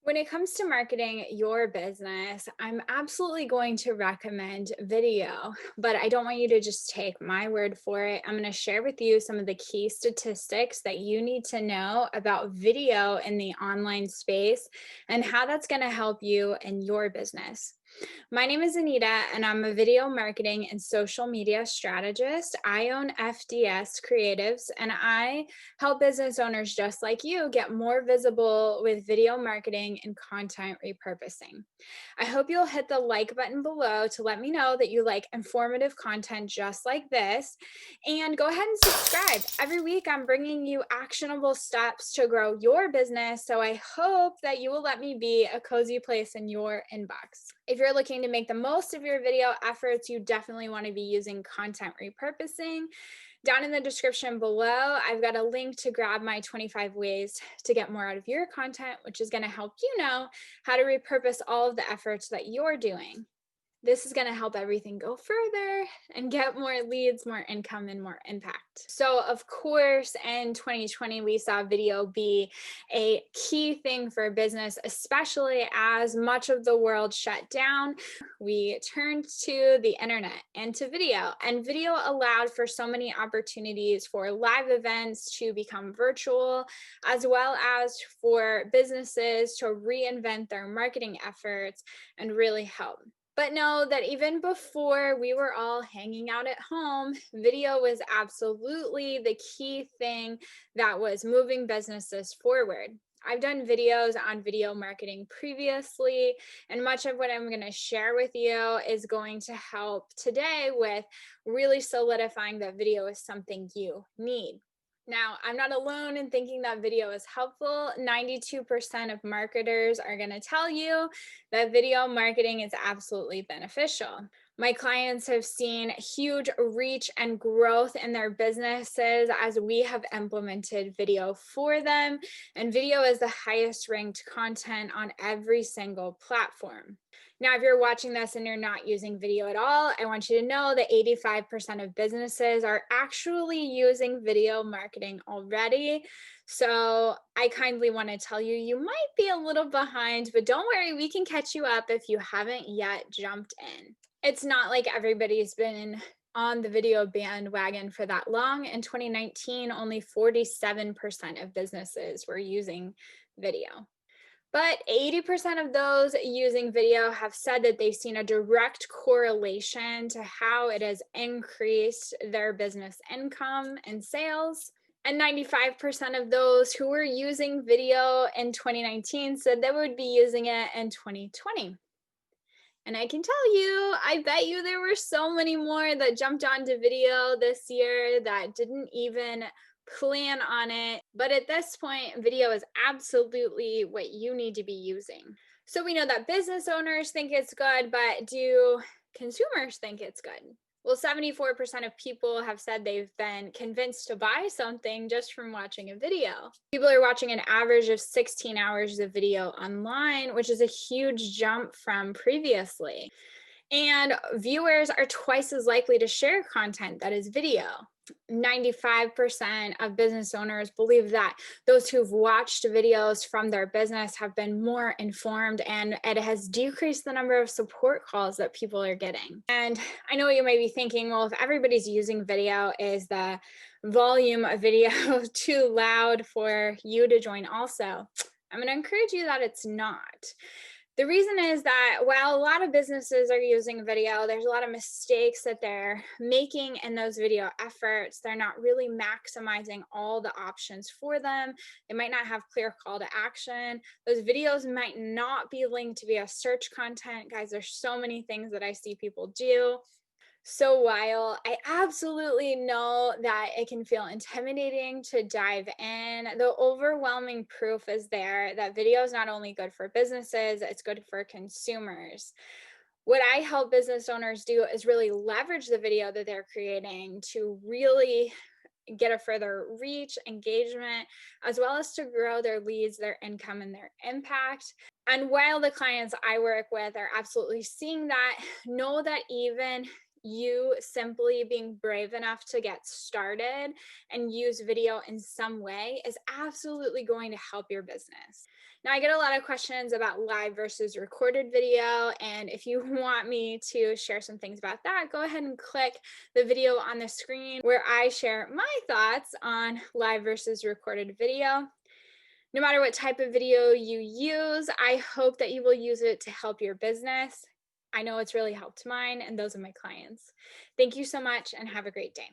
When it comes to marketing your business, I'm absolutely going to recommend video, but I don't want you to just take my word for it. I'm going to share with you some of the key statistics that you need to know about video in the online space and how that's going to help you in your business. My name is Anita, and I'm a video marketing and social media strategist. I own FDS Creatives, and I help business owners just like you get more visible with video marketing and content repurposing. I hope you'll hit the like button below to let me know that you like informative content just like this. And go ahead and subscribe. Every week, I'm bringing you actionable steps to grow your business. So I hope that you will let me be a cozy place in your inbox. If you're looking to make the most of your video efforts, you definitely want to be using content repurposing. Down in the description below, I've got a link to grab my 25 ways to get more out of your content, which is going to help you know how to repurpose all of the efforts that you're doing. This is going to help everything go further and get more leads, more income, and more impact. So, of course, in 2020, we saw video be a key thing for business, especially as much of the world shut down. We turned to the internet and to video, and video allowed for so many opportunities for live events to become virtual, as well as for businesses to reinvent their marketing efforts and really help. But know that even before we were all hanging out at home, video was absolutely the key thing that was moving businesses forward. I've done videos on video marketing previously, and much of what I'm going to share with you is going to help today with really solidifying that video is something you need. Now, I'm not alone in thinking that video is helpful. 92% of marketers are going to tell you that video marketing is absolutely beneficial. My clients have seen huge reach and growth in their businesses as we have implemented video for them. And video is the highest ranked content on every single platform. Now, if you're watching this and you're not using video at all, I want you to know that 85% of businesses are actually using video marketing already. So I kindly want to tell you, you might be a little behind, but don't worry, we can catch you up if you haven't yet jumped in. It's not like everybody's been on the video bandwagon for that long. In 2019, only 47% of businesses were using video. But 80% of those using video have said that they've seen a direct correlation to how it has increased their business income and sales. And 95% of those who were using video in 2019 said they would be using it in 2020. And I can tell you, I bet you there were so many more that jumped onto video this year that didn't even plan on it. But at this point, video is absolutely what you need to be using. So we know that business owners think it's good, but do consumers think it's good? Well, 74% of people have said they've been convinced to buy something just from watching a video. People are watching an average of 16 hours of video online, which is a huge jump from previously. And viewers are twice as likely to share content that is video. 95% of business owners believe that those who've watched videos from their business have been more informed, and it has decreased the number of support calls that people are getting. And I know you may be thinking, well, if everybody's using video, is the volume of video too loud for you to join also? I'm going to encourage you that it's not. The reason is that while a lot of businesses are using video, there's a lot of mistakes that they're making in those video efforts. They're not really maximizing all the options for them. They might not have clear call to action. Those videos might not be linked via search content. Guys, there's so many things that I see people do. So while I absolutely know that it can feel intimidating to dive in, the overwhelming proof is there that video is not only good for businesses, it's good for consumers. What I help business owners do is really leverage the video that they're creating to really get a further reach, engagement, as well as to grow their leads, their income, and their impact. And while the clients I work with are absolutely seeing that, know that even you simply being brave enough to get started and use video in some way is absolutely going to help your business. Now, I get a lot of questions about live versus recorded video. And if you want me to share some things about that, go ahead and click the video on the screen where I share my thoughts on live versus recorded video. No matter what type of video you use, I hope that you will use it to help your business. I know it's really helped mine, and those are my clients. Thank you so much, and have a great day.